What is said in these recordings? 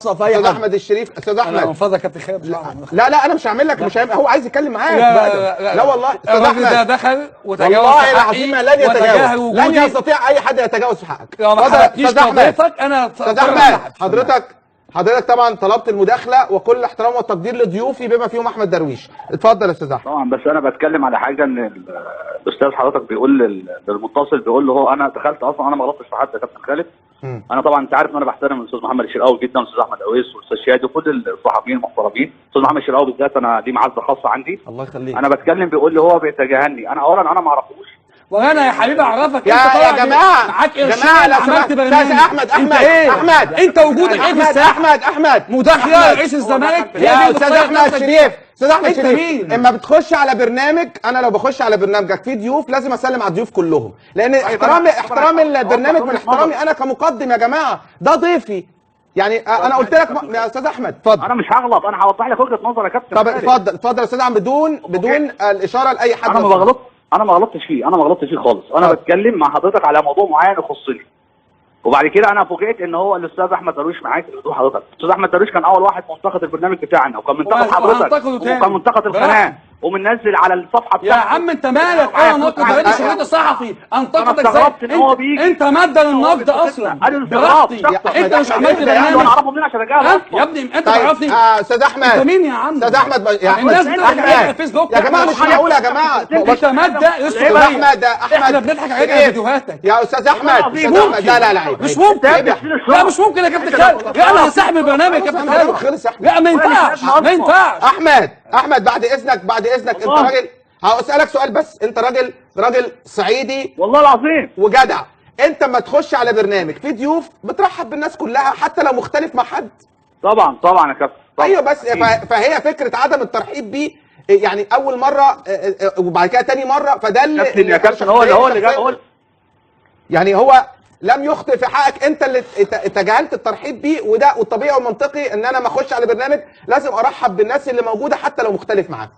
في اي استاذ حد. احمد الشريف. استاذ احمد من فضلك يا كابتن خالد. لا انا مش هعمل لك، مش هعمل. هو عايز يتكلم معاك. لا والله استاذ الراجل ده احمد دخل وتجاوز والله في العظيم حقي لن يتجاوز، لن وجودي. يستطيع اي حد يتجاوز في حقك. لو ما اتفضل حرقتنيش استاذ احمد. قضيتك انا استاذ احمد حضرتك طبعا طلبت المداخله، وكل احترام والتقدير لضيوفي بما فيهم احمد درويش. اتفضل يا استاذ احمد. طبعا، بس انا بتكلم على حاجه ان الاستاذ حضرتك بيقول للمتصل، بيقول له هو انا دخلت اصلا، انا ما غلطتش في حد يا كابتن خالد. انا طبعا انت عارف ان انا بحترم الاستاذ محمد الشرقاوي جدا، والاستاذ احمد اويس والاستاذ شادي وكل الصحفيين المحترمين. الاستاذ محمد الشرقاوي بالذات انا دي معزه خاصه عندي. الله يخليك. انا بتكلم بيقول لي هو بيتجاهلني. انا اولا انا ما اعرفوش، وانا يا حبيبي اعرفك. يا جماعه معاك جماعه لو عملت برنامج. استاذ احمد انت ايه؟ احمد انت وجودك ايه في الساحه؟ احمد مداخله رئيس الزمالك يا استاذ احمد شريف. استاذ احمد انت شريف، مين؟ اما بتخش على برنامج، انا لو بخش على برنامجك في ضيوف لازم اسلم على الضيوف كلهم، لان احترام البرنامج من احترامي انا كمقدم. يا جماعه ده ضيفي، يعني انا قلت لك يا استاذ احمد اتفضل. انا مش هغلط، انا هوضح لك وجهه نظر يا كابتن. طب اتفضل يا استاذ احمد بدون الاشاره لاي حد. انا ما غلطتش فيه، خالص. انا بتكلم مع حضرتك على موضوع معين يخصني، وبعد كده انا فوجئت ان هو الاستاذ احمد درويش معاك في موضوع حضرتك. الاستاذ احمد درويش كان اول واحد منتقد البرنامج بتاعنا، وكان منتقد حضرتك، وكان منتقد القناه، ومنزل على الصفحه بتاعته. يا عم انت مالك؟ انا نقد غير شغلتي صحفي، انتقدك ازاي؟ انت ماده للنقد اصلا. براحتي. انت مش عملت برنامج. انا اعرفه منين عشان اتجاهل يا ابني انت تعرفني. استاذ احمد انت مين يا عم؟ استاذ احمد الناس بتضحك الفيسبوك يا جماعه مش معقول يا جماعه. انت ماده استاذ احمد احنا بنضحك عليك في فيديوهاتك يا استاذ احمد. لا عيب. مش ممكن. لا مش ممكن يا كابتن خالد. لا انا هسحب البرنامج يا كابتن خالد. لا ما ينفعش ما ينفعش. احمد بعد اذنك انت راجل. هسألك سؤال بس. انت راجل صعيدي والله العظيم وجدع. انت اما تخش على برنامج في ضيوف بترحب بالناس كلها حتى لو مختلف مع حد. طبعا يا كابتن. ايوه بس فهي فكره عدم الترحيب بيه، يعني اول مره وبعد كده تاني مره، فده اللي يا كابتن هو اللي جاب. يعني هو لم يخطئ في حقك، انت اللي تجاهلت الترحيب بيه، وده والطبيعي والمنطقي ان انا ما اخش على برنامج لازم ارحب بالناس اللي موجوده حتى لو مختلف معاها.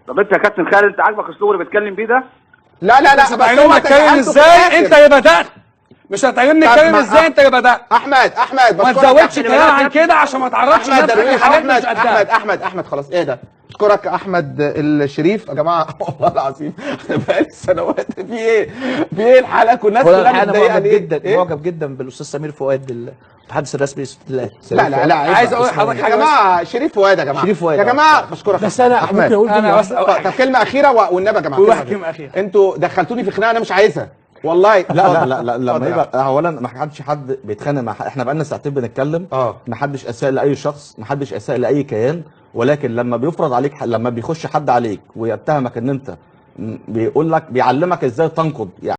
طب انت يا كابتن خالد، انت عاجبك اسلوب اللي بيتكلم بيه ده؟ لا بس هو اتكلم ازاي؟ انت اللي بدات. مش هتعلمني اتكلم ازاي؟ انت اللي بدات. احمد ما تزودش كلام عن كده عشان ما تعرضش نفسك لحاجات مش قدها. احمد خلاص ايه ده؟ اشكرك يا احمد الشريف. يا جماعه والله العظيم بقالي سنوات في ايه الحلقه والناس كلها متضايقه ليه؟ معجب جدا بالاستاذ سمير فؤاد المتحدث الرسمي للاهلي. لا عايز اقول لحضرتك يا جماعه شريف فؤاد. يا جماعه بشكرك. بس انا احمد طب كلمه اخيره والنبي يا جماعه. كلمه اخيره. انتوا دخلتوني في خناقه انا مش عايزها والله. لا لما يبقى اولا ما حدش بيتخانق مع حد. احنا بقالنا ساعتين بنتكلم. ما حدش اساء لاي شخص، ما حدش اساء لاي كيان، ولكن لما بيفرض عليك، لما بيخش حد عليك ويتهمك ان انت بيقول لك، بيعلمك ازاي تنقد يعني.